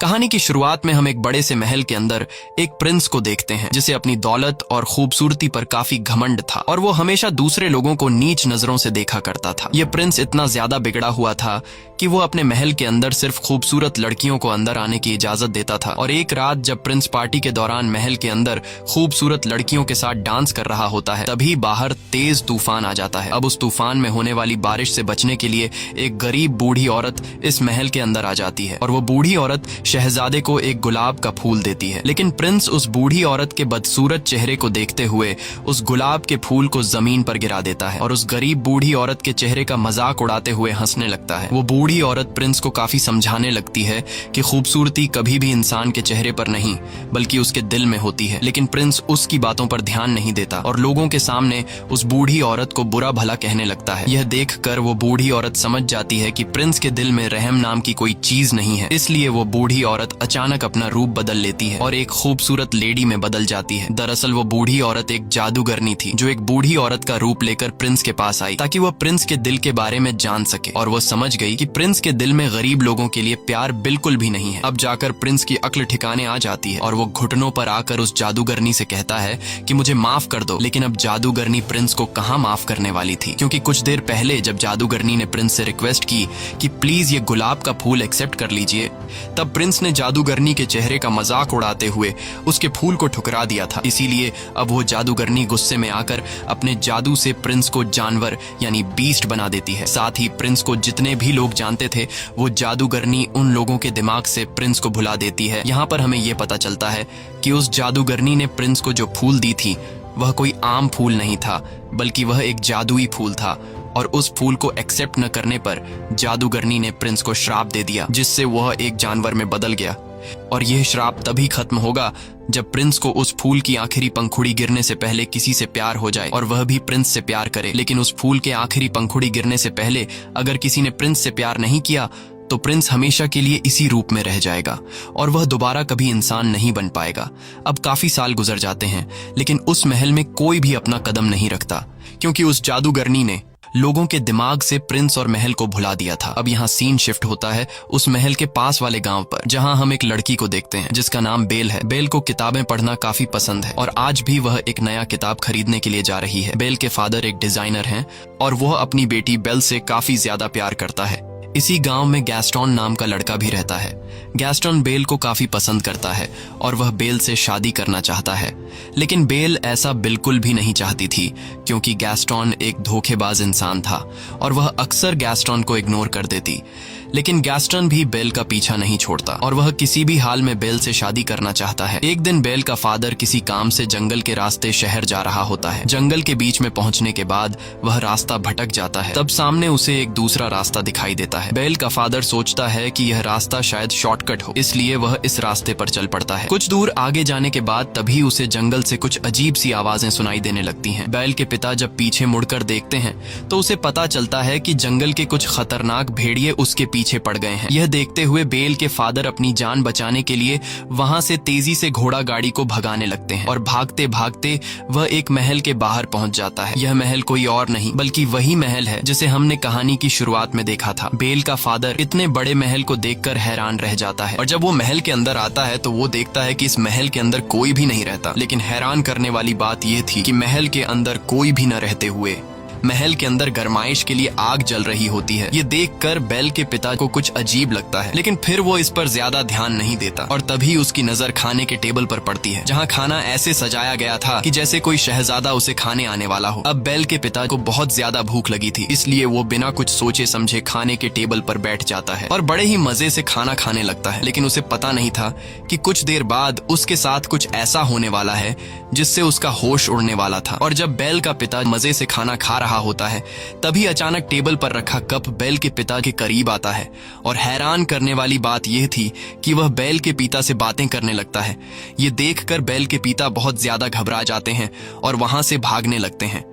कहानी की शुरुआत में हम एक बड़े से महल के अंदर एक प्रिंस को देखते हैं जिसे अपनी दौलत और खूबसूरती पर काफी घमंड था और वो हमेशा दूसरे लोगों को नीच नजरों से देखा करता था। ये प्रिंस इतना ज्यादा बिगड़ा हुआ था कि वो अपने महल के अंदर सिर्फ खूबसूरत लड़कियों को अंदर आने की इजाजत देता था। और एक रात जब प्रिंस पार्टी के दौरान महल के अंदर खूबसूरत लड़कियों के साथ डांस कर रहा होता है, तभी बाहर तेज तूफान आ जाता है। अब उस तूफान में होने वाली बारिश से बचने के लिए एक गरीब बूढ़ी औरत इस महल के अंदर आ जाती है और वो बूढ़ी औरत शहजादे को एक गुलाब का फूल देती है। लेकिन प्रिंस उस बूढ़ी औरत के बदसूरत चेहरे को देखते हुए उस गुलाब के फूल को जमीन पर गिरा देता है और उस गरीब बूढ़ी औरत के चेहरे का मजाक उड़ाते हुए हंसने लगता है। वो बूढ़ी औरत प्रिंस को काफी समझाने लगती है कि खूबसूरती कभी भी इंसान के चेहरे पर नहीं बल्कि उसके दिल में होती है। लेकिन प्रिंस उसकी बातों पर ध्यान नहीं देता और लोगों के सामने उस बूढ़ी औरत को बुरा भला कहने लगता है। यह देखकर वो बूढ़ी औरत समझ जाती है कि प्रिंस के दिल में रहम नाम की कोई चीज नहीं है, इसलिए वो बूढ़ी औरत अचानक अपना रूप बदल लेती है और एक खूबसूरत लेडी में बदल जाती है। दरअसल वो बूढ़ी औरत एक जादूगरनी थी जो एक बूढ़ी औरत का रूप लेकर प्रिंस के पास आई ताकि वह प्रिंस के दिल के बारे में जान सके। और वो समझ गई कि प्रिंस के दिल में गरीब लोगों के लिए प्यार बिल्कुल भी नहीं है। अब जाकर प्रिंस की अक्ल ठिकाने आ जाती है और वो घुटनों पर आकर उस जादूगरनी से कहता है कि मुझे माफ कर दो। लेकिन अब जादूगरनी प्रिंस को कहाँ माफ करने वाली थी, क्योंकि कुछ देर पहले जब जादूगरनी ने प्रिंस से रिक्वेस्ट की कि प्लीज ये गुलाब का फूल एक्सेप्ट कर लीजिए, तब प्रिंस ने जादूगरनी के चेहरे का मजाक उड़ाते हुए उसके फूल को ठुकरा दिया था। इसीलिए अब वो जादूगरनी गुस्से में आकर अपने जादू से प्रिंस को जानवर यानी बीस्ट बना देती है। साथ ही प्रिंस को जितने भी लोग जानते थे वो जादूगरनी उन लोगों के दिमाग से प्रिंस को भुला देती है। यहाँ पर हमें यह पता चलता है कि उस जादूगरनी ने प्रिंस को जो फूल दी थी वह कोई आम फूल नहीं था बल्कि वह एक जादुई फूल था और उस फूल को एक्सेप्ट न करने पर जादूगरनी ने प्रिंस को श्राप दे दिया जिससे वह एक जानवर में बदल गया। और यह श्राप तभी खत्म होगा जब प्रिंस को उस फूल की आखिरी पंखुड़ी गिरने से पहले किसी से प्यार हो जाए और वह भी प्रिंस से प्यार करे। लेकिन उस फूल के आखिरी पंखुड़ी गिरने से पहले अगर किसी ने प्रिंस से प्यार नहीं किया तो प्रिंस हमेशा के लिए इसी रूप में रह जाएगा और वह दोबारा कभी इंसान नहीं बन पाएगा। अब काफी साल गुजर जाते हैं लेकिन उस महल में कोई भी अपना कदम नहीं रखता क्योंकि उस जादूगरनी ने लोगों के दिमाग से प्रिंस और महल को भुला दिया था। अब यहाँ सीन शिफ्ट होता है उस महल के पास वाले गांव पर जहाँ हम एक लड़की को देखते हैं जिसका नाम बेल है। बेल को किताबें पढ़ना काफी पसंद है और आज भी वह एक नया किताब खरीदने के लिए जा रही है। बेल के फादर एक डिजाइनर हैं और वह अपनी बेटी बेल से काफी ज्यादा प्यार करता है। इसी गांव में गैस्टोन नाम का लड़का भी रहता है। गैस्टोन बेल को काफी पसंद करता है और वह बेल से शादी करना चाहता है, लेकिन बेल ऐसा बिल्कुल भी नहीं चाहती थी क्योंकि गैस्टोन एक धोखेबाज इंसान था और वह अक्सर गैस्टोन को इग्नोर कर देती। लेकिन गैस्टोन भी बेल का पीछा नहीं छोड़ता और वह किसी भी हाल में बेल से शादी करना चाहता है। एक दिन बेल का फादर किसी काम से जंगल के रास्ते शहर जा रहा होता है। जंगल के बीच में पहुंचने के बाद वह रास्ता भटक जाता है। तब सामने उसे एक दूसरा रास्ता दिखाई देता है। बेल का फादर सोचता है कि यह रास्ता शायद शॉर्टकट हो, इसलिए वह इस रास्ते पर चल पड़ता है। कुछ दूर आगे जाने के बाद तभी उसे जंगल से कुछ अजीब सी आवाजें सुनाई देने लगती हैं। बेल के पिता जब पीछे मुड़कर देखते हैं तो उसे पता चलता है कि जंगल के कुछ खतरनाक भेड़िए उसके पीछे पड़ गए हैं। यह देखते हुए बेल के फादर अपनी जान बचाने के लिए वहां से तेजी से घोड़ा गाड़ी को भगाने लगते हैं और भागते भागते वह एक महल के बाहर पहुंच जाता है। यह महल कोई और नहीं बल्कि वही महल है जिसे हमने कहानी की शुरुआत में देखा था। बेल का फादर इतने बड़े महल को देखकर हैरान रह जाता है और जब वो महल के अंदर आता है तो वो देखता है कि इस महल के अंदर कोई भी नहीं रहता। लेकिन हैरान करने वाली बात यह थी कि महल के अंदर कोई भी न रहते हुए महल के अंदर गरमाइश के लिए आग जल रही होती है। ये देखकर बेल के पिता को कुछ अजीब लगता है, लेकिन फिर वो इस पर ज्यादा ध्यान नहीं देता और तभी उसकी नजर खाने के टेबल पर पड़ती है जहाँ खाना ऐसे सजाया गया था कि जैसे कोई शहजादा उसे खाने आने वाला हो। अब बेल के पिता को बहुत ज्यादा भूख लगी थी, इसलिए वो बिना कुछ सोचे समझे खाने के टेबल पर बैठ जाता है और बड़े ही मजे से खाना खाने लगता है। लेकिन उसे पता नहीं था कि कुछ देर बाद उसके साथ कुछ ऐसा होने वाला है जिससे उसका होश उड़ने वाला था। और जब बेल का पिता मजे से खाना खा रहा होता है तभी अचानक टेबल पर रखा कप बेल के पिता के करीब आता है और हैरान करने वाली बात यह थी कि वह बेल के पिता से बातें करने लगता है। ये देखकर बेल के पिता बहुत ज्यादा घबरा जाते हैं और वहां से भागने लगते हैं।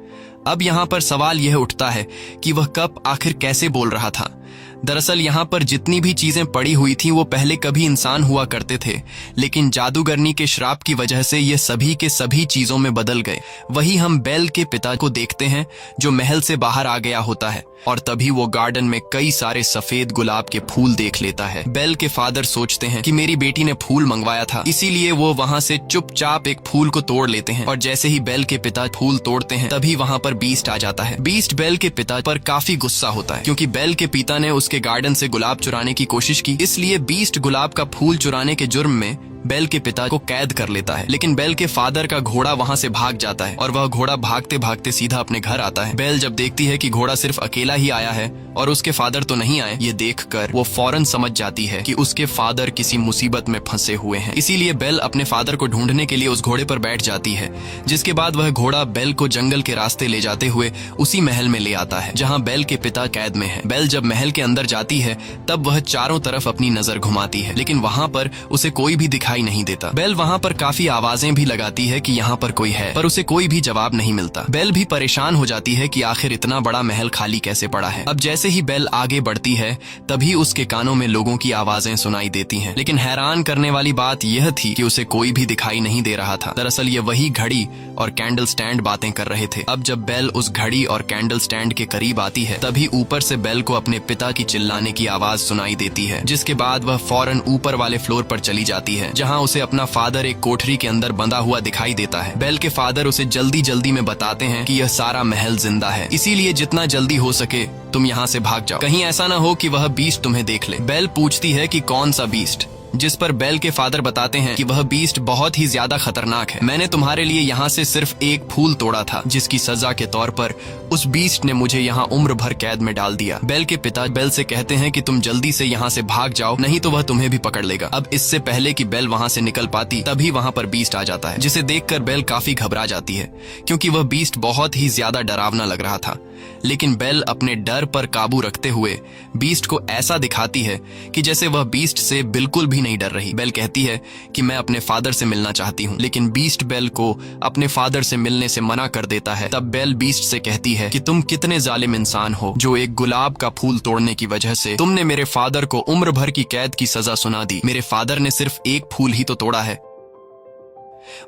अब यहाँ पर सवाल यह उठता है कि वह कप आखिर कैसे बोल रहा था। दरअसल यहाँ पर जितनी भी चीजें पड़ी हुई थी वो पहले कभी इंसान हुआ करते थे, लेकिन जादूगरनी के श्राप की वजह से ये सभी के सभी चीजों में बदल गए। वही हम बेल के पिता को देखते हैं जो महल से बाहर आ गया होता है और तभी वो गार्डन में कई सारे सफेद गुलाब के फूल देख लेता है। बेल के फादर सोचते हैं कि मेरी बेटी ने फूल मंगवाया था, इसीलिए वो वहाँ से चुपचाप एक फूल को तोड़ लेते हैं और जैसे ही बेल के पिता फूल तोड़ते हैं तभी वहाँ पर बीस्ट आ जाता है। बीस्ट बेल के पिता पर काफी गुस्सा होता है क्योंकि बेल के पिता ने उसके गार्डन से गुलाब चुराने की कोशिश की, इसलिए बीस्ट गुलाब का फूल चुराने के जुर्म में बेल के पिता को कैद कर लेता है। लेकिन बेल के फादर का घोड़ा वहाँ से भाग जाता है और वह घोड़ा भागते भागते सीधा अपने घर आता है। बेल जब देखती है कि घोड़ा सिर्फ अकेला ही आया है और उसके फादर तो नहीं आए, ये देखकर वो फौरन समझ जाती है कि उसके फादर किसी मुसीबत में फंसे हुए हैं। इसीलिए बेल अपने फादर को ढूंढने के लिए उस घोड़े पर बैठ जाती है, जिसके बाद वह घोड़ा बेल को जंगल के रास्ते ले जाते हुए उसी महल में ले आता है जहाँ बेल के पिता कैद में है। बेल जब महल के अंदर जाती है तब वह चारों तरफ अपनी नजर घुमाती है, लेकिन वहाँ पर उसे कोई भी दिखाई नहीं देता। बेल वहाँ पर काफी आवाजें भी लगाती है कि यहाँ पर कोई है, पर उसे कोई भी जवाब नहीं मिलता। बेल भी परेशान हो जाती है कि आखिर इतना बड़ा महल खाली कैसे पड़ा है। अब जैसे ही बेल आगे बढ़ती है तभी उसके कानों में लोगों की आवाजें सुनाई देती हैं, लेकिन हैरान करने वाली बात यह थी कि उसे कोई भी दिखाई नहीं दे रहा था। दरअसल ये वही घड़ी और कैंडल स्टैंड बातें कर रहे थे। अब जब बेल उस घड़ी और कैंडल स्टैंड के करीब आती है तभी ऊपर से बेल को अपने पिता की चिल्लाने की आवाज सुनाई देती है, जिसके बाद वह फौरन ऊपर वाले फ्लोर पर चली जाती है जहाँ उसे अपना फादर एक कोठरी के अंदर बंधा हुआ दिखाई देता है। बेल के फादर उसे जल्दी जल्दी में बताते हैं कि यह सारा महल जिंदा है, इसीलिए जितना जल्दी हो सके तुम यहाँ से भाग जाओ, कहीं ऐसा ना हो कि वह बीस्ट तुम्हें देख ले। बेल पूछती है कि कौन सा बीस्ट, जिस पर बेल के फादर बताते हैं कि वह बीस्ट बहुत ही ज्यादा खतरनाक है। मैंने तुम्हारे लिए यहाँ से सिर्फ एक फूल तोड़ा था, जिसकी सजा के तौर पर उस बीस्ट ने मुझे यहाँ उम्र भर कैद में डाल दिया। बेल के पिता बेल से कहते हैं कि तुम जल्दी से यहाँ से भाग जाओ, नहीं तो वह तुम्हें भी पकड़ लेगा। अब इससे पहले कि बेल वहाँ से निकल पाती तभी वहाँ पर बीस्ट आ जाता है, जिसे देखकर बेल काफी घबरा जाती है क्योंकि वह बीस्ट बहुत ही ज्यादा डरावना लग रहा था। लेकिन बेल अपने डर पर काबू रखते हुए बीस्ट को ऐसा दिखाती है कि जैसे वह बीस्ट से बिल्कुल भी नहीं डर रही। बेल कहती है कि मैं अपने फादर से मिलना चाहती हूँ, लेकिन बीस्ट बेल को अपने फादर से मिलने से मना कर देता है। तब बेल बीस्ट से कहती है कि तुम कितने जालिम इंसान हो जो एक गुलाब का फूल तोड़ने की वजह से तुमने मेरे फादर को उम्र भर की कैद की सजा सुना दी। मेरे फादर ने सिर्फ एक फूल ही तो तोड़ा है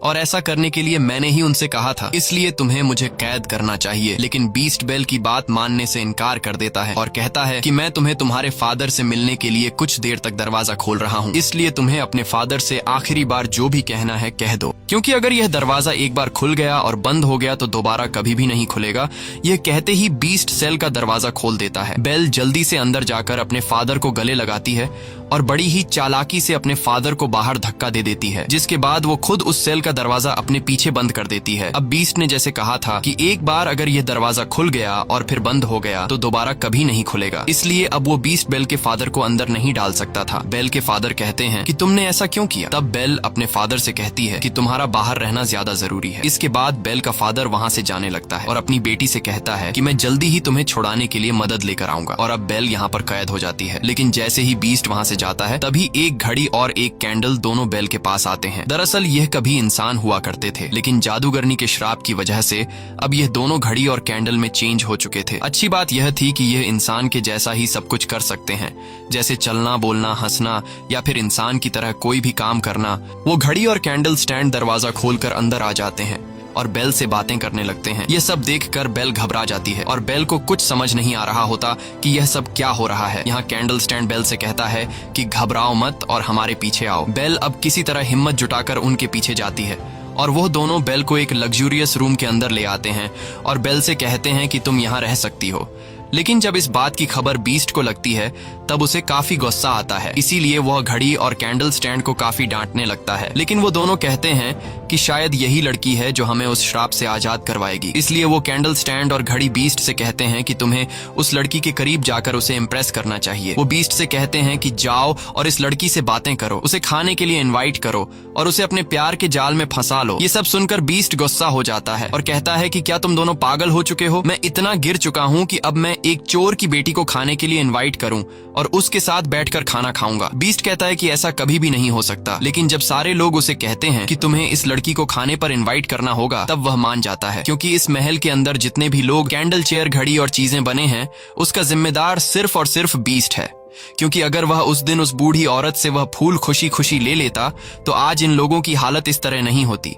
और ऐसा करने के लिए मैंने ही उनसे कहा था, इसलिए तुम्हें मुझे कैद करना चाहिए। लेकिन बीस्ट बेल की बात मानने से इनकार कर देता है और कहता है कि मैं तुम्हें तुम्हारे फादर से मिलने के लिए कुछ देर तक दरवाजा खोल रहा हूँ, इसलिए तुम्हें अपने फादर से आखिरी बार जो भी कहना है कह दो, क्योंकि अगर यह दरवाजा एक बार खुल गया और बंद हो गया तो दोबारा कभी भी नहीं खुलेगा। यह कहते ही बीस्ट सेल का दरवाजा खोल देता है। बेल जल्दी से अंदर जाकर अपने फादर को गले लगाती है और बड़ी ही चालाकी से अपने फादर को बाहर धक्का दे देती है, जिसके बाद वो खुद उस सेल का दरवाजा अपने पीछे बंद कर देती है। अब बीस्ट ने जैसे कहा था कि एक बार अगर यह दरवाजा खुल गया और फिर बंद हो गया तो दोबारा कभी नहीं खुलेगा, इसलिए अब वो बीस्ट बेल के फादर को अंदर नहीं डाल सकता था। बेल के फादर कहते हैं कि तुमने ऐसा क्यों किया? तब बेल अपने फादर से कहती है कि तुम्हारा बाहर रहना ज्यादा जरूरी है। इसके बाद बेल का फादर वहाँ से जाने लगता है और अपनी बेटी से कहता है कि मैं जल्दी ही तुम्हें छुड़ाने के लिए मदद लेकर आऊंगा। और अब बेल यहाँ पर कैद हो जाती है। लेकिन जैसे ही बीस्ट वहाँ से जाता है तभी एक घड़ी और एक कैंडल दोनों बेल के पास आते हैं। दरअसल यह कभी इंसान हुआ करते थे, लेकिन जादूगरनी के श्राप की वजह से अब यह दोनों घड़ी और कैंडल में चेंज हो चुके थे। अच्छी बात यह थी कि यह इंसान के जैसा ही सब कुछ कर सकते हैं, जैसे चलना, बोलना, हंसना या फिर इंसान की तरह कोई भी काम करना। वो घड़ी और कैंडल स्टैंड दरवाजा खोलकर अंदर आ जाते हैं और बेल से बातें करने लगते हैं। ये सब देखकर बेल घबरा जाती है और बेल को कुछ समझ नहीं आ रहा होता कि यह सब क्या हो रहा है। यहाँ कैंडल स्टैंड बेल से कहता है कि घबराओ मत और हमारे पीछे आओ। बेल अब किसी तरह हिम्मत जुटाकर उनके पीछे जाती है और वो दोनों बेल को एक लग्जूरियस रूम के अंदर ले आते हैं और बेल से कहते हैं कि तुम यहाँ रह सकती हो। लेकिन जब इस बात की खबर बीस्ट को लगती है तब उसे काफी गुस्सा आता है, इसीलिए वह घड़ी और कैंडल स्टैंड को काफी डांटने लगता है। लेकिन वो दोनों कहते हैं कि शायद यही लड़की है जो हमें उस श्राप से आजाद करवाएगी। इसलिए वो कैंडल स्टैंड और घड़ी बीस्ट से कहते हैं कि तुम्हें उस लड़की के करीब जाकर उसे इम्प्रेस करना चाहिए। वो बीस्ट से कहते हैं कि जाओ और इस लड़की से बातें करो, उसे खाने के लिए इन्वाइट करो और उसे अपने प्यार के जाल में फंसा लो। ये सब सुनकर बीस्ट गुस्सा हो जाता है और कहता है कि क्या तुम दोनों पागल हो चुके हो? मैं इतना गिर चुका हूँ कि अब मैं एक चोर की बेटी को खाने के लिए इनवाइट करूं और उसके साथ बैठकर खाना खाऊंगा। बीस्ट कहता है कि ऐसा कभी भी नहीं हो सकता, लेकिन जब सारे लोग उसे कहते हैं कि तुम्हें इस लड़की को खाने पर इनवाइट करना होगा, तब वह मान जाता है, क्योंकि इस महल के अंदर जितने भी लोग कैंडल चेयर, घड़ी और चीजें बने हैं, उसका जिम्मेदार सिर्फ और सिर्फ बीस्ट है। क्योंकि अगर वह उस दिन उस बूढ़ी औरत से वह फूल खुशी खुशी ले लेता तो आज इन लोगों की हालत इस तरह नहीं होती।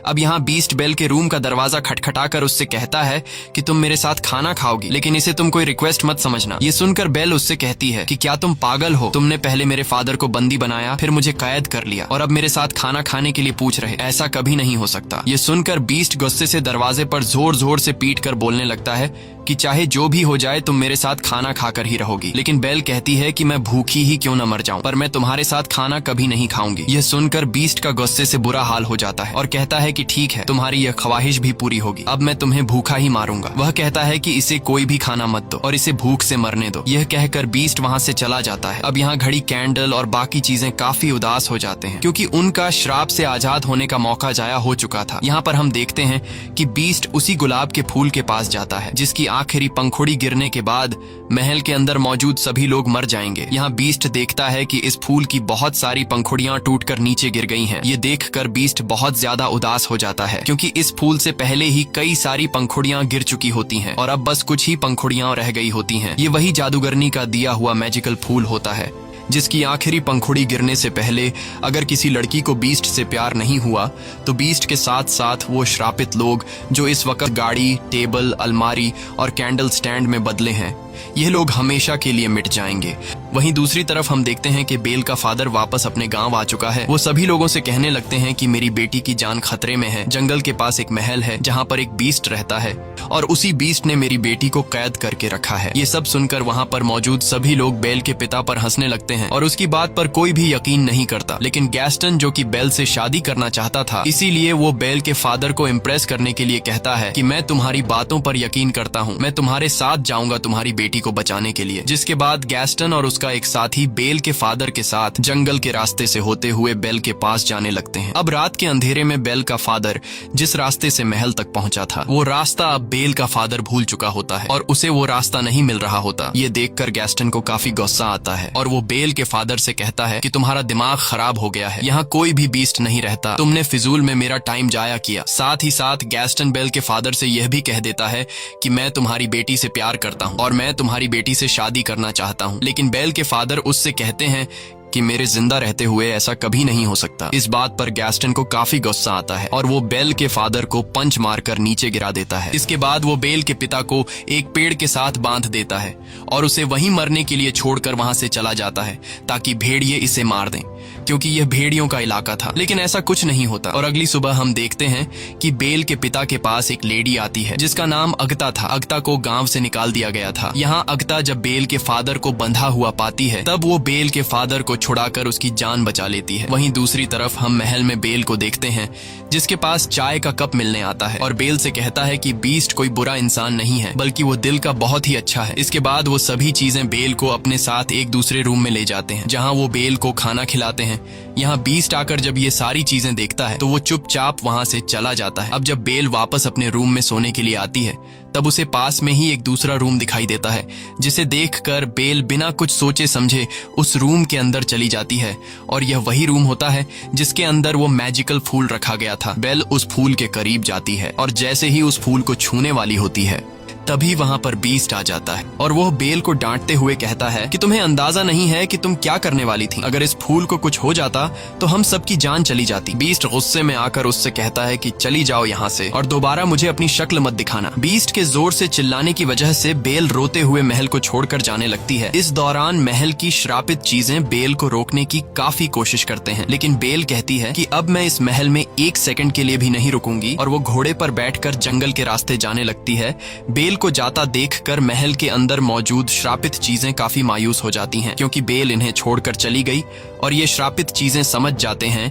अब यहाँ बीस्ट बेल के रूम का दरवाजा खटखटाकर उससे कहता है कि तुम मेरे साथ खाना खाओगी, लेकिन इसे तुम कोई रिक्वेस्ट मत समझना। ये सुनकर बेल उससे कहती है कि क्या तुम पागल हो? तुमने पहले मेरे फादर को बंदी बनाया, फिर मुझे कैद कर लिया और अब मेरे साथ खाना खाने के लिए पूछ रहे। ऐसा कभी नहीं हो सकता। ये सुनकर बीस्ट गुस्से से दरवाजे पर जोर जोर से पीट कर बोलने लगता है कि चाहे जो भी हो जाए तुम मेरे साथ खाना खाकर ही रहोगी। लेकिन बेल कहती है कि मैं भूखी ही क्यों न मर जाऊं, पर मैं तुम्हारे साथ खाना कभी नहीं खाऊंगी। यह सुनकर बीस्ट का गुस्से से बुरा हाल हो जाता है और कहता है कि ठीक है, तुम्हारी यह ख्वाहिश भी पूरी होगी, अब मैं तुम्हें भूखा ही मारूंगा। वह कहता है कि इसे कोई भी खाना मत दो और इसे भूख से मरने दो। यह कहकर बीस्ट वहाँ से चला जाता है। अब यहाँ घड़ी, कैंडल और बाकी चीजें काफी उदास हो जाते हैं, क्योंकि उनका श्राप से आजाद होने का मौका जाया हो चुका था। यहाँ पर हम देखते हैं कि बीस्ट उसी गुलाब के फूल के पास जाता है जिसकी आखिरी पंखुड़ी गिरने के बाद महल के अंदर मौजूद सभी लोग मर जाएंगे। यहाँ बीस्ट देखता है कि इस फूल की बहुत सारी पंखुड़ियां टूटकर नीचे गिर गई हैं। ये देखकर बीस्ट बहुत ज्यादा उदास हो जाता है, क्योंकि इस फूल से पहले ही कई सारी पंखुड़ियां गिर चुकी होती हैं और अब बस कुछ ही पंखुड़ियां रह गई होती हैं। ये वही जादूगरनी का दिया हुआ मैजिकल फूल होता है जिसकी आखिरी पंखुड़ी गिरने से पहले अगर किसी लड़की को बीस्ट से प्यार नहीं हुआ तो बीस्ट के साथ साथ वो श्रापित लोग जो इस वक्त गाड़ी, टेबल, अलमारी और कैंडल स्टैंड में बदले हैं, ये लोग हमेशा के लिए मिट जाएंगे। वहीं दूसरी तरफ हम देखते हैं कि बेल का फादर वापस अपने गांव आ चुका है। वो सभी लोगों से कहने लगते हैं कि मेरी बेटी की जान खतरे में है। जंगल के पास एक महल है जहां पर एक बीस्ट रहता है और उसी बीस्ट ने मेरी बेटी को कैद करके रखा है। ये सब सुनकर वहां पर मौजूद सभी लोग बेल के पिता पर हंसने लगते हैं और उसकी बात पर कोई भी यकीन नहीं करता। लेकिन गैस्टन, जो कि बेल से शादी करना चाहता था, इसीलिए वो बेल के फादर को इम्प्रेस करने के लिए कहता है कि मैं तुम्हारी बातों पर यकीन करता हूँ, मैं तुम्हारे साथ जाऊंगा तुम्हारी बेटी को बचाने के लिए। जिसके बाद गैस्टन और उसका एक साथी बेल के फादर के साथ जंगल के रास्ते से होते हुए बेल के पास जाने लगते हैं। अब रात के अंधेरे में बेल का फादर जिस रास्ते से महल तक पहुंचा था, वो रास्ता अब बेल का फादर भूल चुका होता है और उसे वो रास्ता नहीं मिल रहा होता। ये देखकर गैस्टन को काफी गुस्सा आता है और वो बेल के फादर से कहता है कि तुम्हारा दिमाग खराब हो गया है, यहाँ कोई भी बीस्ट नहीं रहता, तुमने फिजूल में मेरा टाइम जाया किया। साथ ही साथ गैस्टन बेल के फादर से यह भी कह देता है कि मैं तुम्हारी बेटी से प्यार करता हूँ और मैं तुम्हारी बेटी से शादी करना चाहता हूँ। लेकिन बेल के फादर उससे कहते हैं कि मेरे जिंदा रहते हुए ऐसा कभी नहीं हो सकता। इस बात पर गैस्टन को काफी गुस्सा आता है और वो बेल के फादर को पंच मारकर नीचे गिरा देता है। इसके बाद वो बेल के पिता को एक पेड़ के साथ बांध देता है और उसे वहीं मरने के लिए छोड़कर वहां से चला जाता है ताकि भेड़िए इसे मार दें, क्योंकि यह भेड़ियों का इलाका था। लेकिन ऐसा कुछ नहीं होता और अगली सुबह हम देखते हैं कि बेल के पिता के पास एक लेडी आती है जिसका नाम अगता था। अगता को गांव से निकाल दिया गया था। यहाँ अगता जब बेल के फादर को बंधा हुआ पाती है तब वो बेल के फादर को छुड़ाकर उसकी जान बचा लेती है। वहीं दूसरी तरफ हम महल में बेल को देखते हैं जिसके पास चाय का कप मिलने आता है और बेल से कहता है कि बीस्ट कोई बुरा इंसान नहीं है, बल्कि वो दिल का बहुत ही अच्छा है। इसके बाद वो सभी चीजें बेल को अपने साथ एक दूसरे रूम में ले जाते हैं जहाँ वो बेल को खाना खिलाते हैं। यहाँ बीस्ट आकर जब ये सारी चीजें देखता है तो वो चुपचाप वहाँ से चला जाता है। अब जब बेल वापस अपने रूम में सोने के लिए आती है तब उसे पास में ही एक दूसरा रूम दिखाई देता है, जिसे देखकर बेल बिना कुछ सोचे समझे उस रूम के अंदर चली जाती है और यह वही रूम होता है जिसके अंदर वो मैजिकल फूल रखा गया था। बेल उस फूल के करीब जाती है और जैसे ही उस फूल को छूने वाली होती है तभी वहां पर बीस्ट आ जाता है और वो बेल को डांटते हुए कहता है कि तुम्हें अंदाजा नहीं है कि तुम क्या करने वाली थी। अगर इस फूल को कुछ हो जाता तो हम सबकी जान चली जाती। बीस्ट गुस्से में आकर उससे कहता है कि चली जाओ यहाँ से और दोबारा मुझे अपनी शक्ल मत दिखाना। बीस्ट के जोर से चिल्लाने की वजह से बेल रोते हुए महल को छोड़कर जाने लगती है। इस दौरान महल की श्रापित चीजें बेल को रोकने की काफी कोशिश करते हैं, लेकिन बेल कहती है कि अब मैं इस महल में एक सेकंड के लिए भी नहीं रुकूंगी और वो घोड़े पर बैठकर जंगल के रास्ते जाने लगती है। बेल को जाता देखकर महल के अंदर मौजूद श्रापित चीजें काफी मायूस हो जाती हैं, क्योंकि बेल इन्हें छोड़कर चली गई और ये श्रापित चीजें समझ जाते हैं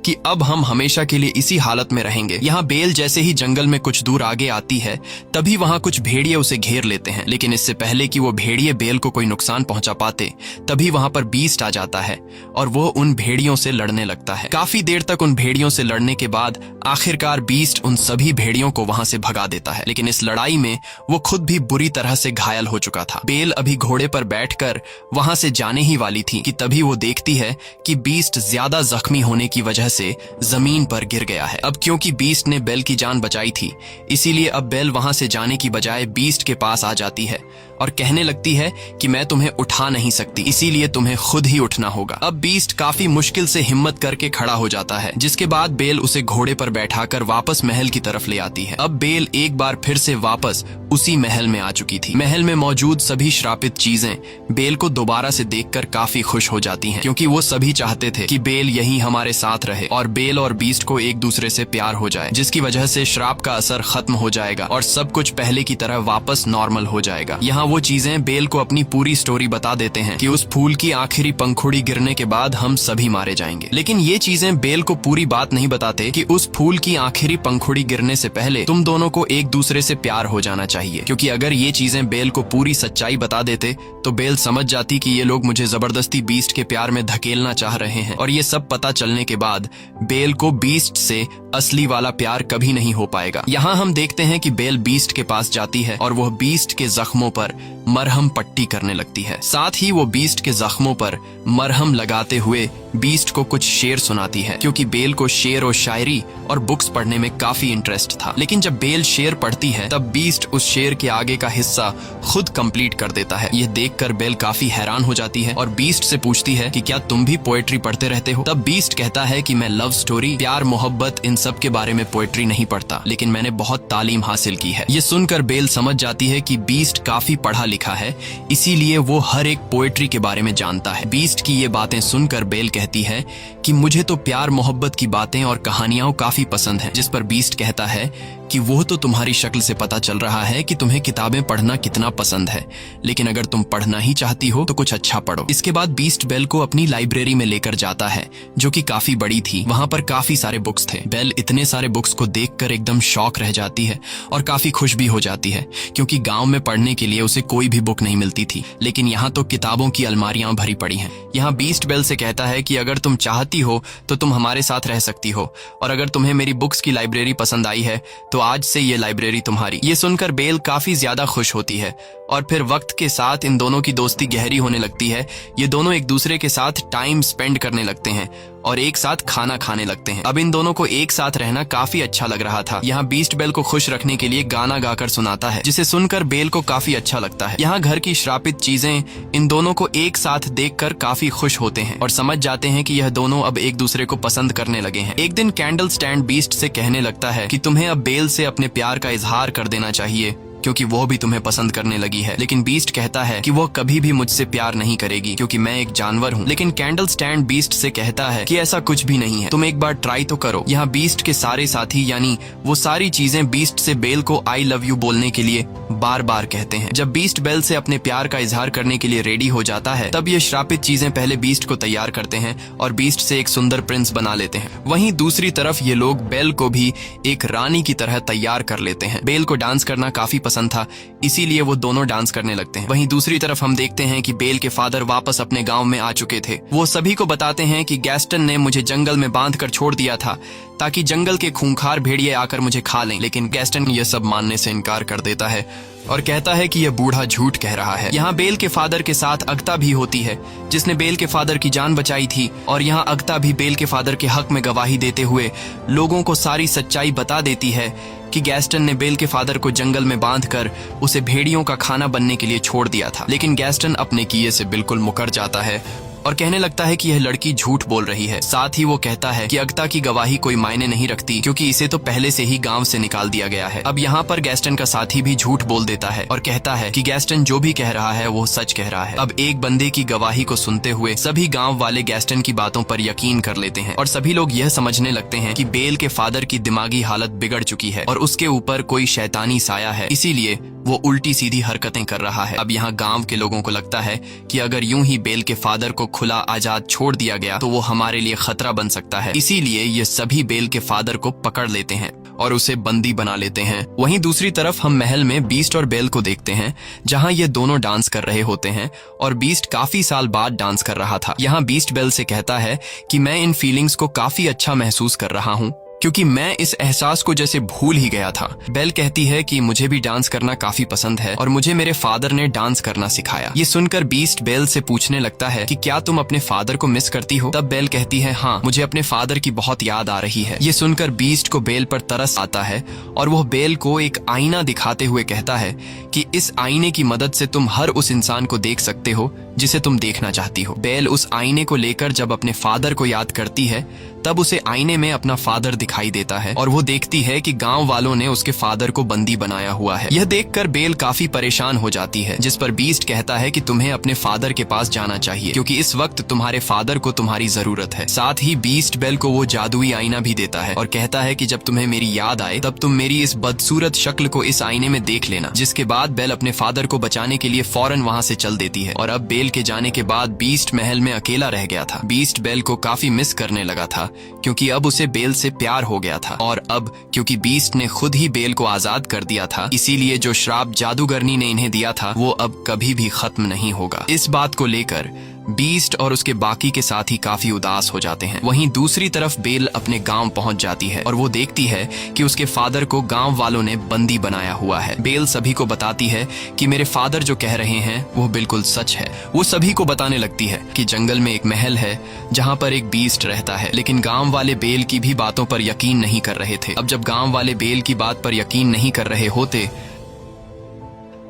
कि अब हम हमेशा के लिए इसी हालत में रहेंगे। यहाँ बेल जैसे ही जंगल में कुछ दूर आगे आती है तभी वहाँ कुछ भेड़िए उसे घेर लेते हैं, लेकिन इससे पहले कि वो भेड़िए बेल को कोई नुकसान पहुंचा पाते तभी वहाँ पर बीस्ट आ जाता है और वो उन भेड़ियों से लड़ने लगता है। काफी देर तक उन भेड़ियों से लड़ने के बाद आखिरकार बीस्ट उन सभी भेड़ियों को वहाँ से भगा देता है, लेकिन इस लड़ाई में वो खुद भी बुरी तरह से घायल हो चुका था। बेल अभी घोड़े पर बैठकर वहां से जाने ही वाली थी कि तभी वो देखती है कि बीस्ट ज्यादा जख्मी होने की वजह से जमीन पर गिर गया है। अब क्योंकि बीस्ट ने बेल की जान बचाई थी, इसीलिए अब बेल वहां से जाने की बजाय बीस्ट के पास आ जाती है और कहने लगती है कि मैं तुम्हें उठा नहीं सकती, इसीलिए तुम्हें खुद ही उठना होगा। अब बीस्ट काफी मुश्किल से हिम्मत करके खड़ा हो जाता है, जिसके बाद बेल उसे घोड़े पर बैठाकर वापस महल की तरफ ले आती है। अब बेल एक बार फिर से वापस उसी महल में आ चुकी थी। महल में मौजूद सभी श्रापित चीजें बेल को दोबारा से देखकर काफी खुश हो जाती हैं, क्योंकि वो सभी चाहते थे कि बेल यहीं हमारे साथ रहे और बेल और बीस्ट को एक दूसरे से प्यार हो जाए, जिसकी वजह से श्राप का असर खत्म हो जाएगा और सब कुछ पहले की तरह वापस नॉर्मल हो जाएगा। यहाँ वो चीजें बेल को अपनी पूरी स्टोरी बता देते हैं कि उस फूल की आखिरी पंखुड़ी गिरने के बाद हम सभी मारे जाएंगे, लेकिन ये चीजें बेल को पूरी बात नहीं बताते कि उस फूल की आखिरी पंखुड़ी गिरने से पहले तुम दोनों को एक दूसरे से प्यार हो जाना चाहिए, क्योंकि अगर ये चीजें बेल को पूरी सच्चाई बता देते तो बेल समझ जाती कि ये लोग मुझे जबरदस्ती बीस्ट के प्यार में धकेलना चाह रहे हैं, और ये सब पता चलने के बाद बेल को बीस्ट से असली वाला प्यार कभी नहीं हो पाएगा। यहाँ हम देखते हैं कि बेल बीस्ट के पास जाती है और वह बीस्ट के जख्मों पर मरहम पट्टी करने लगती है। साथ ही वो बीस्ट के जख्मों पर मरहम लगाते हुए बीस्ट को कुछ शेर सुनाती है, क्योंकि बेल को शेर और शायरी और बुक्स पढ़ने में काफी इंटरेस्ट था। लेकिन जब बेल शेर पढ़ती है तब बीस्ट उस शेर के आगे का हिस्सा खुद कंप्लीट कर देता है। यह देखकर बेल काफी हैरान हो जाती है और बीस्ट से पूछती है कि क्या तुम भी पोएट्री पढ़ते रहते हो? तब बीस्ट कहता है कि मैं लव स्टोरी, प्यार, मोहब्बत, इन सब के बारे में पोएट्री नहीं पढ़ता, लेकिन मैंने बहुत तालीम हासिल की है। ये सुनकर बेल समझ जाती है कि बीस्ट काफी पढ़ा लिखा है, इसीलिए वो हर एक पोएट्री के बारे में जानता है। बीस्ट की ये बातें सुनकर बेल कहती है कि मुझे तो प्यार मोहब्बत की बातें और कहानियां काफी पसंद हैं, जिस पर बीस्ट कहता है कि वो तो तुम्हारी शक्ल से पता चल रहा है कि तुम्हें किताबें पढ़ना कितना पसंद है, लेकिन अगर तुम पढ़ना ही चाहती हो तो कुछ अच्छा पढ़ो। इसके बाद बीस्ट बेल को अपनी लाइब्रेरी में लेकर जाता है, जो कि काफी बड़ी थी। वहां पर काफी सारे बुक्स थे। बेल इतने सारे बुक्स को देखकर एकदम शॉक रह जाती है और काफी खुश भी हो जाती है, क्योंकि गांव में पढ़ने के लिए उसे कोई भी बुक नहीं मिलती थी, लेकिन यहाँ तो किताबों की अलमारियां भरी पड़ी हैं। यहाँ बीस्ट बेल से कहता है कि अगर तुम चाहती हो तो तुम हमारे साथ रह सकती हो, और अगर तुम्हें मेरी बुक्स की लाइब्रेरी पसंद आई है तो आज से ये लाइब्रेरी तुम्हारी। ये सुनकर बेल काफी ज्यादा खुश होती है और फिर वक्त के साथ इन दोनों की दोस्ती गहरी होने लगती है। ये दोनों एक दूसरे के साथ टाइम स्पेंड करने लगते हैं और एक साथ खाना खाने लगते हैं। अब इन दोनों को एक साथ रहना काफी अच्छा लग रहा था। यहाँ बीस्ट बेल को खुश रखने के लिए गाना गाकर सुनाता है, जिसे सुनकर बेल को काफी अच्छा लगता है। यहाँ घर की श्रापित चीजें इन दोनों को एक साथ देखकर काफी खुश होते हैं और समझ जाते हैं कि यह दोनों अब एक दूसरे को पसंद करने लगे हैं। एक दिन कैंडल स्टैंड बीस्ट से कहने लगता है कि तुम्हें अब बेल से अपने प्यार का इजहार कर देना चाहिए, क्योंकि वो भी तुम्हें पसंद करने लगी है। लेकिन बीस्ट कहता है कि वो कभी भी मुझसे प्यार नहीं करेगी, क्योंकि मैं एक जानवर हूँ। लेकिन कैंडल स्टैंड बीस्ट से कहता है कि ऐसा कुछ भी नहीं है, तुम एक बार ट्राई तो करो। यहाँ बीस्ट के सारे साथी यानी वो सारी चीजें बीस्ट से बेल को आई लव यू बोलने के लिए बार बार कहते हैं। जब बीस्ट बेल से अपने प्यार का इजहार करने के लिए रेडी हो जाता है तब ये श्रापित चीजें पहले बीस्ट को तैयार करते हैं और बीस्ट से एक सुंदर प्रिंस बना लेते हैं। वहीं दूसरी तरफ ये लोग बेल को भी एक रानी की तरह तैयार कर लेते हैं। बेल को डांस करना काफी पसंद था, इसीलिए वो दोनों डांस करने लगते हैं। वहीं दूसरी तरफ हम देखते हैं कि बेल के फादर वापस अपने गांव में आ चुके थे। वो सभी को बताते हैं कि गैस्टन ने मुझे जंगल में बांधकर छोड़ दिया था ताकि जंगल के खूंखार भेड़िए आकर मुझे खा लें, लेकिन गैस्टन यह सब मानने से इनकार कर देता है और कहता है कि यह बूढ़ा झूठ कह रहा है। यहाँ बेल के फादर के साथ अगता भी होती है, जिसने बेल के फादर की जान बचाई थी, और यहाँ अगता भी बेल के फादर के हक में गवाही देते हुए लोगों को सारी सच्चाई बता देती है कि गैस्टन ने बेल के फादर को जंगल में बांधकर उसे भेड़ियों का खाना बनने के लिए छोड़ दिया था। लेकिन गैस्टन अपने किए से बिल्कुल मुकर जाता है और कहने लगता है कि यह लड़की झूठ बोल रही है। साथ ही वो कहता है कि अगता की गवाही कोई मायने नहीं रखती, क्योंकि इसे तो पहले से ही गांव से निकाल दिया गया है। अब यहाँ पर गैस्टन का साथी भी झूठ बोल देता है और कहता है कि गैस्टन जो भी कह रहा है वो सच कह रहा है। अब एक बंदे की गवाही को सुनते हुए सभी गाँव वाले गैस्टन की बातों पर यकीन कर लेते हैं और सभी लोग यह समझने लगते हैं कि बेल के फादर की दिमागी हालत बिगड़ चुकी है और उसके ऊपर कोई शैतानी साया है, इसीलिए वो उल्टी सीधी हरकतें कर रहा है। अब यहाँ गांव के लोगों को लगता है कि अगर यूं ही बेल के फादर को खुला आजाद छोड़ दिया गया तो वो हमारे लिए खतरा बन सकता है। इसीलिए ये सभी बेल के फादर को पकड़ लेते हैं और उसे बंदी बना लेते हैं। वहीं दूसरी तरफ हम महल में बीस्ट और बेल को देखते हैं, जहां ये दोनों डांस कर रहे होते हैं और बीस्ट काफी साल बाद डांस कर रहा था। यहाँ बीस्ट बेल से कहता है कि मैं इन फीलिंग्स को काफी अच्छा महसूस कर रहा हूँ, क्योंकि मैं इस एहसास को जैसे भूल ही गया था। बेल कहती है कि मुझे भी डांस करना काफी पसंद है और मुझे मेरे फादर ने डांस करना सिखाया। ये सुनकर बीस्ट बेल से पूछने लगता है कि क्या तुम अपने फादर को मिस करती हो? तब बेल कहती है, हाँ, मुझे अपने फादर की बहुत याद आ रही है। ये सुनकर बीस्ट को बेल पर तरस आता है और वह बेल को एक आईना दिखाते हुए कहता है कि इस आईने की मदद से तुम हर उस इंसान को देख सकते हो जिसे तुम देखना चाहती हो। बेल उस आईने को लेकर जब अपने फादर को याद करती है तब उसे आईने में अपना फादर दिखाई देता है और वो देखती है कि गांव वालों ने उसके फादर को बंदी बनाया हुआ है। यह देखकर बेल काफी परेशान हो जाती है, जिस पर बीस्ट कहता है कि तुम्हें अपने फादर के पास जाना चाहिए क्योंकि इस वक्त तुम्हारे फादर को तुम्हारी जरूरत है। साथ ही बीस्ट बेल को वो जादुई आईना भी देता है और कहता है कि जब तुम्हें मेरी याद आए तब तुम मेरी इस बदसूरत शक्ल को इस आईने में देख लेना। जिसके बाद बेल अपने फादर को बचाने के लिए फौरन वहाँ से चल देती है। और अब बेल के जाने के बाद बीस्ट महल में अकेला रह गया था। बीस्ट बेल को काफी मिस करने लगा था क्योंकि अब उसे बेल से प्यार हो गया था और अब क्योंकि बीस्ट ने खुद ही बेल को आजाद कर दिया था, इसीलिए जो श्राप जादूगरनी ने इन्हें दिया था वो अब कभी भी खत्म नहीं होगा। इस बात को लेकर बीस्ट और उसके बाकी के साथी काफी उदास हो जाते हैं। वहीं दूसरी तरफ बेल अपने गांव पहुंच जाती है और वो देखती है कि उसके फादर को गांव वालों ने बंदी बनाया हुआ है। बेल सभी को बताती है कि मेरे फादर जो कह रहे हैं वो बिल्कुल सच है। वो सभी को बताने लगती है कि जंगल में एक महल है जहां पर एक बीस्ट रहता है, लेकिन गांव वाले बेल की भी बातों पर यकीन नहीं कर रहे थे। अब जब गांव वाले बेल की बात पर यकीन नहीं कर रहे होते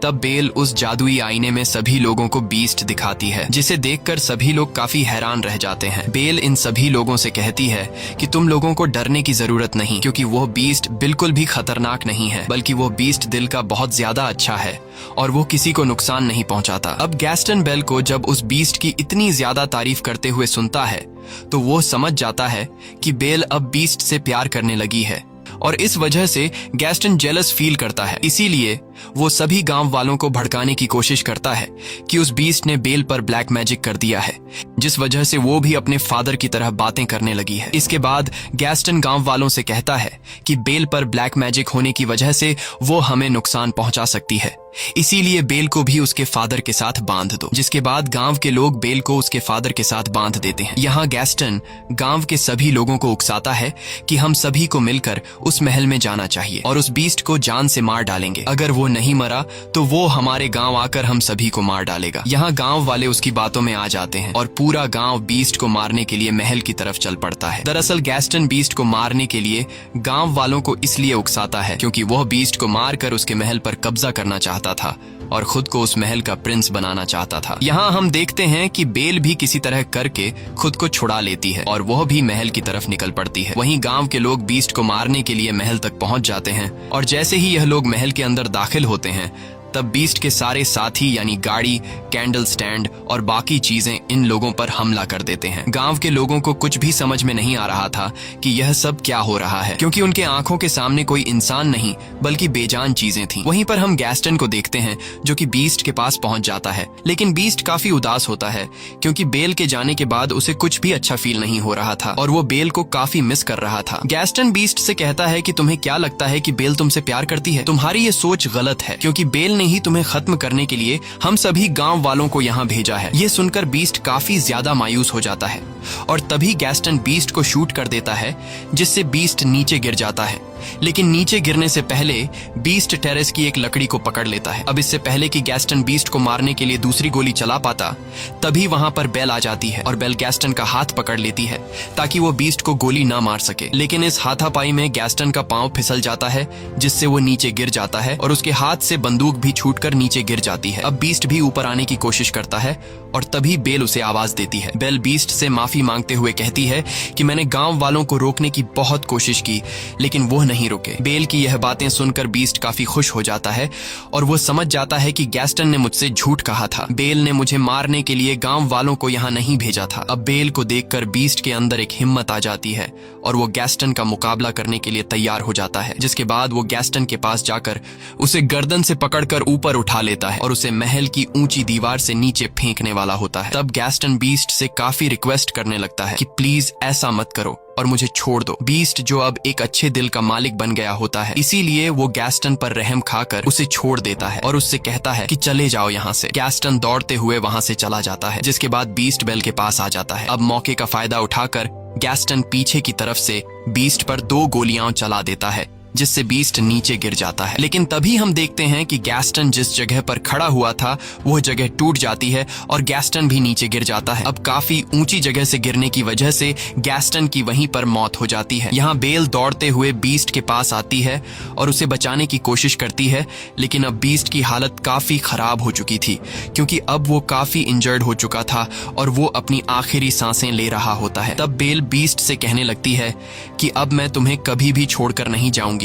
तब बेल उस जादुई आईने में सभी लोगों को बीस्ट दिखाती है, जिसे देखकर सभी लोग काफी हैरान रह जाते हैं। बेल इन सभी लोगों से कहती है कि तुम लोगों को डरने की जरूरत नहीं, क्योंकि वो बीस्ट बिल्कुल भी खतरनाक नहीं है, बल्कि वो बीस्ट दिल का बहुत ज्यादा अच्छा है और वो किसी को नुकसान नहीं पहुंचाता। अब गैस्टन बेल को जब उस बीस्ट की इतनी ज्यादा तारीफ करते हुए सुनता है तो वो समझ जाता है कि बेल अब बीस्ट से प्यार करने लगी है और इस वजह से गैस्टन जेलस फील करता है। इसीलिए वो सभी गांव वालों को भड़काने की कोशिश करता है कि उस बीस्ट ने बेल पर ब्लैक मैजिक कर दिया है, जिस वजह से वो भी अपने फादर की तरह बातें करने लगी है। इसके बाद गैस्टन गांव वालों से कहता है कि बेल पर ब्लैक मैजिक होने की वजह से वो हमें नुकसान पहुंचा सकती है, इसीलिए बेल को भी उसके फादर के साथ बांध दो। जिसके बाद गांव के लोग बेल को उसके फादर के साथ बांध देते हैं। यहाँ गैस्टन गांव के सभी लोगों को उकसाता है कि हम सभी को मिलकर उस महल में जाना चाहिए और उस बीस्ट को जान से मार डालेंगे। अगर वो नहीं मरा तो वो हमारे गांव आकर हम सभी को मार डालेगा। यहाँ गांव वाले उसकी बातों में आ जाते हैं और पूरा गांव बीस्ट को मारने के लिए महल की तरफ चल पड़ता है। दरअसल गैस्टन बीस्ट को मारने के लिए गांव वालों को इसलिए उकसाता है क्योंकि वह बीस्ट को मारकर उसके महल पर कब्जा करना चाहता था और खुद को उस महल का प्रिंस बनाना चाहता था। यहाँ हम देखते हैं कि बेल भी किसी तरह करके खुद को छुड़ा लेती है और वह भी महल की तरफ निकल पड़ती है। वहीं गांव के लोग बीस्ट को मारने के लिए महल तक पहुंच जाते हैं और जैसे ही यह लोग महल के अंदर दाखिल होते हैं तब बीस्ट के सारे साथी यानी गाड़ी, कैंडल स्टैंड और बाकी चीजें इन लोगों पर हमला कर देते हैं। गांव के लोगों को कुछ भी समझ में नहीं आ रहा था कि यह सब क्या हो रहा है, क्योंकि उनके आंखों के सामने कोई इंसान नहीं बल्कि बेजान चीजें थीं। वहीं पर हम गैस्टन को देखते हैं जो कि बीस्ट के पास पहुंच जाता है, लेकिन बीस्ट काफी उदास होता है क्योंकि बेल के जाने के बाद उसे कुछ भी अच्छा फील नहीं हो रहा था और वो बेल को काफी मिस कर रहा था। गैस्टन बीस्ट से कहता है कि तुम्हें क्या लगता है कि बेल तुमसे प्यार करती है? तुम्हारी ये सोच गलत है, क्योंकि बेल ने ही तुम्हें खत्म करने के लिए हम सभी गांव वालों को यहाँ भेजा है। ये सुनकर बीस्ट काफी ज्यादा मायूस हो जाता है और तभी गैस्टन बीस्ट को शूट कर देता है, जिससे बीस्ट नीचे गिर जाता है। लेकिन नीचे गिरने से पहले बीस्ट टेरेस की एक लकड़ी को पकड़ लेता है। अब इससे पहले कि गैस्टन बीस्ट को मारने के लिए दूसरी गोली चला पाता, तभी वहां पर बेल आ जाती है और बेल गैस्टन का हाथ पकड़ लेती है ताकि वो बीस्ट को गोली ना मार सके। लेकिन इस हाथापाई में गैस्टन का पांव फिसल जाता है, जिससे वो नीचे गिर जाता है और उसके हाथ से बंदूक भी छूटकर नीचे गिर जाती है। अब बीस्ट भी ऊपर आने की कोशिश करता है और तभी बेल उसे आवाज देती है। बेल बीस्ट से माफी मांगते हुए कहती है कि मैंने गांव वालों को रोकने की बहुत कोशिश की, लेकिन वो नहीं रुके। बेल की यह बातें सुनकर बीस्ट काफी खुश हो जाता है और वो समझ जाता है कि गैस्टन ने मुझसे झूठ कहा था। बेल ने मुझे मारने के लिए गांव वालों को यहाँ नहीं भेजा था। अब बेल को देखकर बीस्ट के अंदर एक हिम्मत आ जाती है और वो गैस्टन का मुकाबला करने के लिए तैयार हो जाता है, जिसके बाद वो गैस्टन के पास जाकर उसे गर्दन से पकड़कर ऊपर उठा लेता है और उसे महल की ऊंची दीवार से नीचे फेंकने वाला होता है। तब गैस्टन बीस्ट से काफी रिक्वेस्ट करने लगता है कि प्लीज ऐसा मत करो और मुझे छोड़ दो। बीस्ट जो अब एक अच्छे दिल का मालिक बन गया होता है, इसीलिए वो गैस्टन पर रहम खाकर उसे छोड़ देता है और उससे कहता है कि चले जाओ यहाँ से। गैस्टन दौड़ते हुए वहाँ से चला जाता है, जिसके बाद बीस्ट बेल के पास आ जाता है। अब मौके का फायदा उठाकर गैस्टन पीछे की तरफ से बीस्ट पर 2 गोलियां चला देता है, जिससे बीस्ट नीचे गिर जाता है। लेकिन तभी हम देखते हैं कि गैस्टन जिस जगह पर खड़ा हुआ था वह जगह टूट जाती है और गैस्टन भी नीचे गिर जाता है। अब काफी ऊंची जगह से गिरने की वजह से गैस्टन की वहीं पर मौत हो जाती है। यहाँ बेल दौड़ते हुए बीस्ट के पास आती है और उसे बचाने की कोशिश करती है, लेकिन अब बीस्ट की हालत काफी खराब हो चुकी थी, क्योंकि अब वो काफी इंजर्ड हो चुका था और वो अपनी आखिरी सांसें ले रहा होता है। तब बेल बीस्ट से कहने लगती है कि अब मैं तुम्हें कभी भी छोड़कर नहीं जाऊंगी।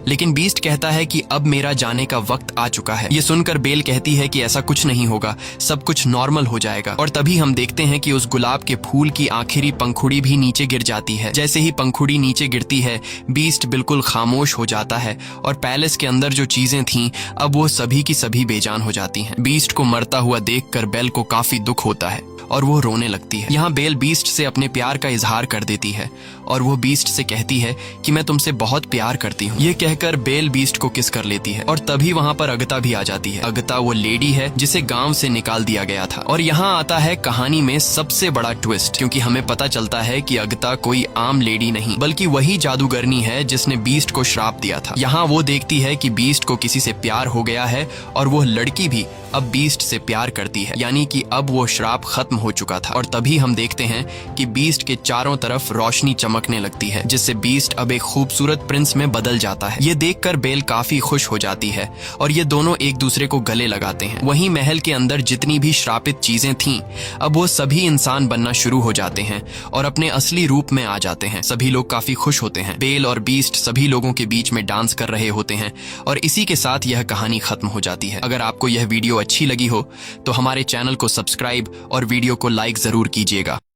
लेकिन बीस्ट कहता है कि अब मेरा जाने का वक्त आ चुका है। ये सुनकर बेल कहती है कि ऐसा कुछ नहीं होगा, सब कुछ नॉर्मल हो जाएगा। और तभी हम देखते हैं कि उस गुलाब के फूल की आखिरी पंखुड़ी भी नीचे गिर जाती है। जैसे ही पंखुड़ी नीचे गिरती है, बीस्ट बिल्कुल खामोश हो जाता है और पैलेस के अंदर जो चीजें थीं अब वो सभी की सभी बेजान हो जाती हैं। बीस्ट को मरता हुआ देखकर बेल को काफी दुख होता है और वो रोने लगती है। यहाँ बेल बीस्ट से अपने प्यार का इजहार कर देती है और वो बीस्ट से कहती है कि मैं तुमसे बहुत प्यार करती हूँ। ये कहकर बेल बीस्ट को किस कर लेती है और तभी वहाँ पर अगता भी आ जाती है। अगता वो लेडी है जिसे गांव से निकाल दिया गया था। और यहाँ आता है कहानी में सबसे बड़ा ट्विस्ट, क्योंकि हमें पता चलता है कि अगता कोई आम लेडी नहीं बल्कि वही जादूगरनी है जिसने बीस्ट को श्राप दिया था। यहाँ वो देखती है कि बीस्ट को किसी से प्यार हो गया है और वो लड़की भी अब बीस्ट से प्यार करती है, यानी कि अब वो श्राप खत्म हो चुका था। और तभी हम देखते हैं कि बीस्ट के चारों तरफ रोशनी चमकने लगती है, जिससे बीस्ट अब एक खूबसूरत प्रिंस में बदल जाता है। ये देखकर बेल काफी खुश हो जाती है और ये दोनों एक दूसरे को गले लगाते हैं। वहीं महल के अंदर जितनी भी श्रापित चीजें थीं अब वो सभी इंसान बनना शुरू हो जाते हैं और अपने असली रूप में आ जाते हैं। सभी लोग काफी खुश होते हैं। बेल और बीस्ट सभी लोगों के बीच में डांस कर रहे होते हैं और इसी के साथ यह कहानी खत्म हो जाती है। अगर आपको यह वीडियो अच्छी लगी हो तो हमारे चैनल को सब्सक्राइब और वीडियो को लाइक जरूर कीजिएगा।